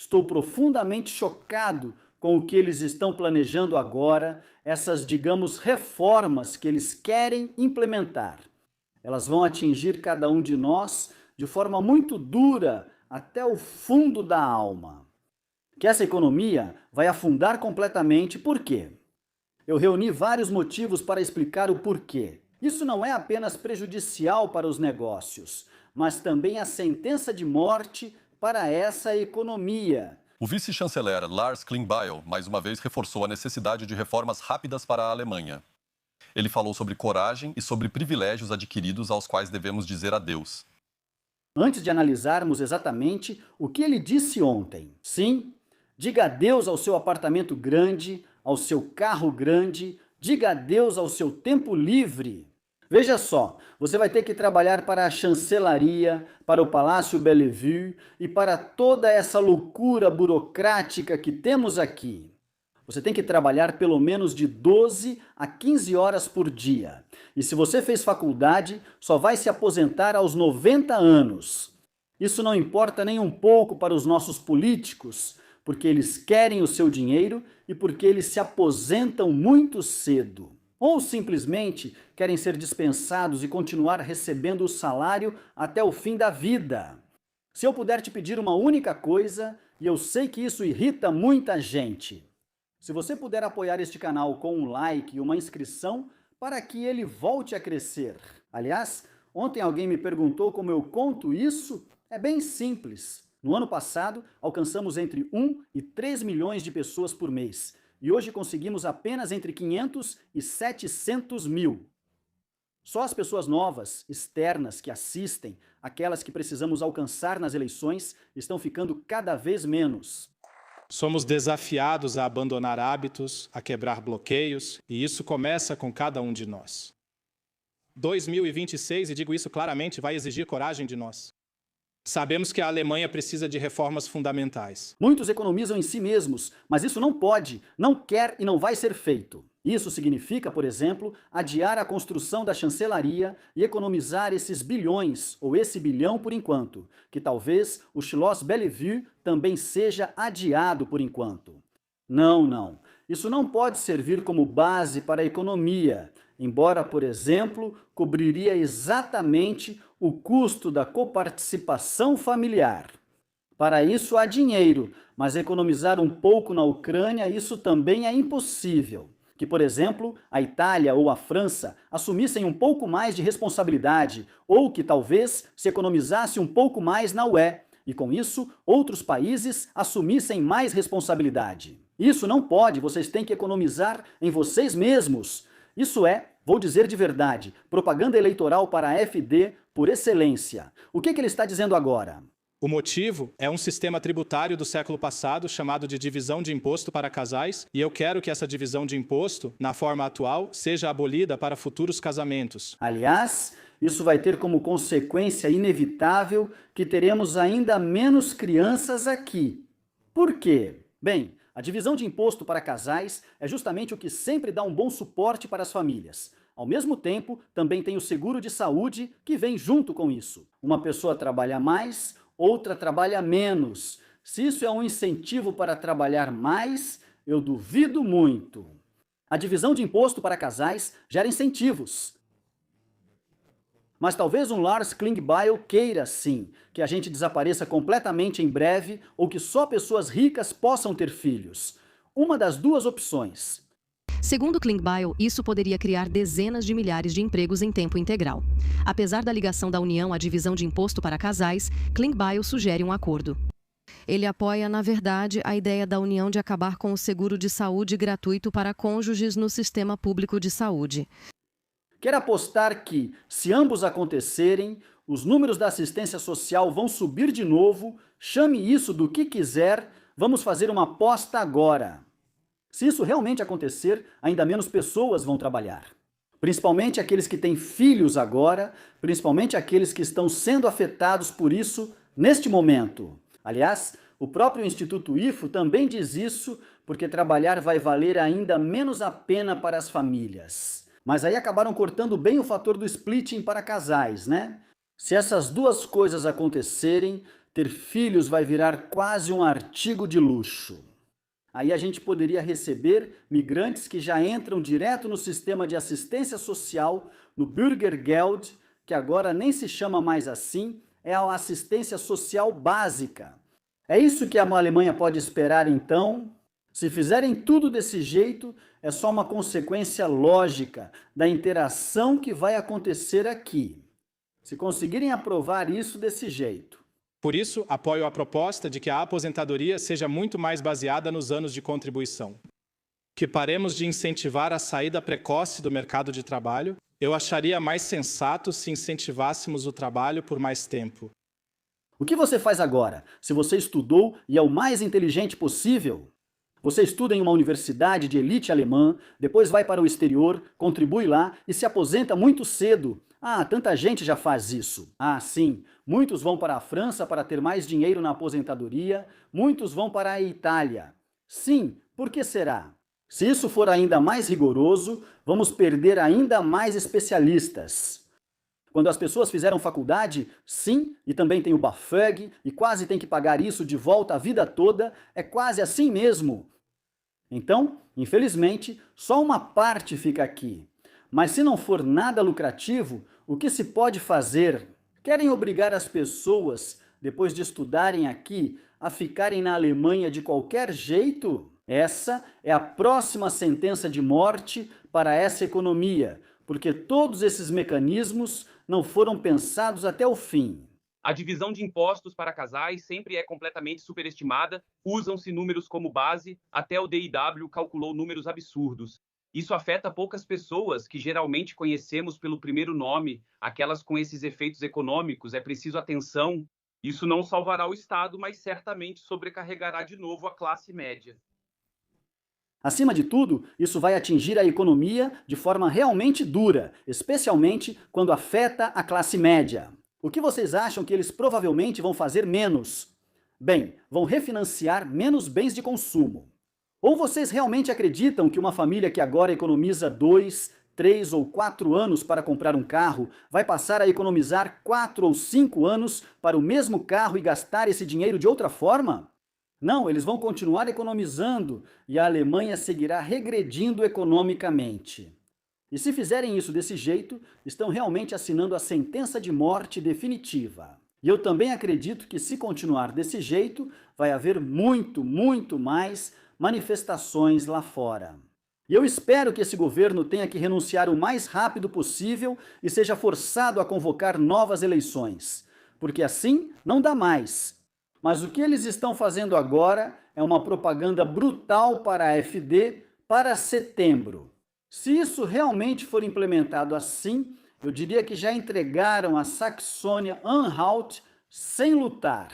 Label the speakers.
Speaker 1: Estou profundamente chocado com o que eles estão planejando agora, essas, digamos, reformas que eles querem implementar. Elas vão atingir cada um de nós de forma muito dura, até o fundo da alma. Que essa economia vai afundar completamente, por quê? Eu reuni vários motivos para explicar o porquê. Isso não é apenas prejudicial para os negócios, mas também a sentença de morte para essa economia.
Speaker 2: O vice-chanceler Lars Klingbeil, mais uma vez, reforçou a necessidade de reformas rápidas para a Alemanha. Ele falou sobre coragem e sobre privilégios adquiridos aos quais devemos dizer adeus.
Speaker 1: Antes de analisarmos exatamente o que ele disse ontem, sim, diga adeus ao seu apartamento grande, ao seu carro grande, diga adeus ao seu tempo livre. Veja só, você vai ter que trabalhar para a chancelaria, para o Palácio Bellevue e para toda essa loucura burocrática que temos aqui. Você tem que trabalhar pelo menos de 12 a 15 horas por dia. E se você fez faculdade, só vai se aposentar aos 90 anos. Isso não importa nem um pouco para os nossos políticos, porque eles querem o seu dinheiro e porque eles se aposentam muito cedo. Ou simplesmente querem ser dispensados e continuar recebendo o salário até o fim da vida. Se eu puder te pedir uma única coisa, e eu sei que isso irrita muita gente, se você puder apoiar este canal com um like e uma inscrição para que ele volte a crescer. Aliás, ontem alguém me perguntou como eu conto isso. É bem simples. No ano passado, alcançamos entre 1 e 3 milhões de pessoas por mês. E hoje conseguimos apenas entre 500 e 700 mil. Só as pessoas novas, externas, que assistem, aquelas que precisamos alcançar nas eleições, estão ficando cada vez menos.
Speaker 3: Somos desafiados a abandonar hábitos, a quebrar bloqueios, e isso começa com cada um de nós. 2026, e digo isso claramente, vai exigir coragem de nós. Sabemos que a Alemanha precisa de reformas fundamentais.
Speaker 1: Muitos economizam em si mesmos, mas isso não pode, não quer e não vai ser feito. Isso significa, por exemplo, adiar a construção da chancelaria e economizar esses bilhões, ou esse bilhão por enquanto, que talvez o Schloss Bellevue também seja adiado por enquanto. Não. Isso não pode servir como base para a economia, embora, por exemplo, cobriria exatamente o custo da coparticipação familiar. Para isso há dinheiro, mas economizar um pouco na Ucrânia, isso também é impossível. Que, por exemplo, a Itália ou a França assumissem um pouco mais de responsabilidade, ou que talvez se economizasse um pouco mais na UE, e com isso outros países assumissem mais responsabilidade. Isso não pode, vocês têm que economizar em vocês mesmos. Isso é, vou dizer de verdade, propaganda eleitoral para a AfD por excelência. O que ele está dizendo agora?
Speaker 3: O motivo é um sistema tributário do século passado chamado de divisão de imposto para casais, e eu quero que essa divisão de imposto, na forma atual, seja abolida para futuros casamentos.
Speaker 1: Aliás, isso vai ter como consequência inevitável que teremos ainda menos crianças aqui. Por quê? Bem, a divisão de imposto para casais é justamente o que sempre dá um bom suporte para as famílias. Ao mesmo tempo, também tem o seguro de saúde que vem junto com isso. Uma pessoa trabalha mais, outra trabalha menos. Se isso é um incentivo para trabalhar mais, eu duvido muito. A divisão de imposto para casais gera incentivos. Mas talvez um Lars Klingbeil queira, sim, que a gente desapareça completamente em breve ou que só pessoas ricas possam ter filhos. Uma das duas opções.
Speaker 4: Segundo Klingbeil, isso poderia criar dezenas de milhares de empregos em tempo integral. Apesar da ligação da União à divisão de imposto para casais, Klingbeil sugere um acordo. Ele apoia, na verdade, a ideia da União de acabar com o seguro de saúde gratuito para cônjuges no sistema público de saúde.
Speaker 1: Quer apostar que, se ambos acontecerem, os números da assistência social vão subir de novo? Chame isso do que quiser, vamos fazer uma aposta agora. Se isso realmente acontecer, ainda menos pessoas vão trabalhar. Principalmente aqueles que têm filhos agora, principalmente aqueles que estão sendo afetados por isso neste momento. Aliás, o próprio Instituto IFO também diz isso, porque trabalhar vai valer ainda menos a pena para as famílias. Mas aí acabaram cortando bem o fator do splitting para casais, né? Se essas duas coisas acontecerem, Ter filhos vai virar quase um artigo de luxo. Aí a gente poderia receber migrantes que já entram direto no sistema de assistência social, no Bürgergeld, que agora nem se chama mais assim, é a assistência social básica. É isso que a Alemanha pode esperar então? Se fizerem tudo desse jeito, é só uma consequência lógica da interação que vai acontecer aqui. Se conseguirem aprovar isso desse jeito.
Speaker 3: Por isso, apoio a proposta de que a aposentadoria seja muito mais baseada nos anos de contribuição. Que paremos de incentivar a saída precoce do mercado de trabalho. Eu acharia mais sensato se incentivássemos o trabalho por mais tempo.
Speaker 1: O que você faz agora? Se você estudou e é o mais inteligente possível? Você estuda em uma universidade de elite alemã, depois vai para o exterior, contribui lá e se aposenta muito cedo. Ah, tanta gente já faz isso. Ah, sim, muitos vão para a França para ter mais dinheiro na aposentadoria, muitos vão para a Itália. Sim, por que será? Se isso for ainda mais rigoroso, vamos perder ainda mais especialistas. Quando as pessoas fizeram faculdade, sim, e também tem o BAföG, e quase tem que pagar isso de volta a vida toda, é quase assim mesmo. Então, infelizmente, só uma parte fica aqui. Mas se não for nada lucrativo, o que se pode fazer? Querem obrigar as pessoas, depois de estudarem aqui, a ficarem na Alemanha de qualquer jeito? Essa é a próxima sentença de morte para essa economia, porque todos esses mecanismos não foram pensados até o fim.
Speaker 5: A divisão de impostos para casais sempre é completamente superestimada, usam-se números como base, até o DIW calculou números absurdos. Isso afeta poucas pessoas que geralmente conhecemos pelo primeiro nome, aquelas com esses efeitos econômicos, é preciso atenção. Isso não salvará o Estado, mas certamente sobrecarregará de novo a classe média.
Speaker 1: Acima de tudo, isso vai atingir a economia de forma realmente dura, especialmente quando afeta a classe média. O que vocês acham que eles provavelmente vão fazer menos? Bem, vão refinanciar menos bens de consumo. Ou vocês realmente acreditam que uma família que agora economiza 2, 3 ou 4 anos para comprar um carro vai passar a economizar 4 ou 5 anos para o mesmo carro e gastar esse dinheiro de outra forma? Não, eles vão continuar economizando e a Alemanha seguirá regredindo economicamente. E se fizerem isso desse jeito, estão realmente assinando a sentença de morte definitiva. E eu também acredito que se continuar desse jeito, vai haver muito mais manifestações lá fora. E eu espero que esse governo tenha que renunciar o mais rápido possível e seja forçado a convocar novas eleições, porque assim não dá mais. Mas o que eles estão fazendo agora é uma propaganda brutal para a AfD para setembro. Se isso realmente for implementado assim, eu diria que já entregaram a Saxônia-Anhalt sem lutar.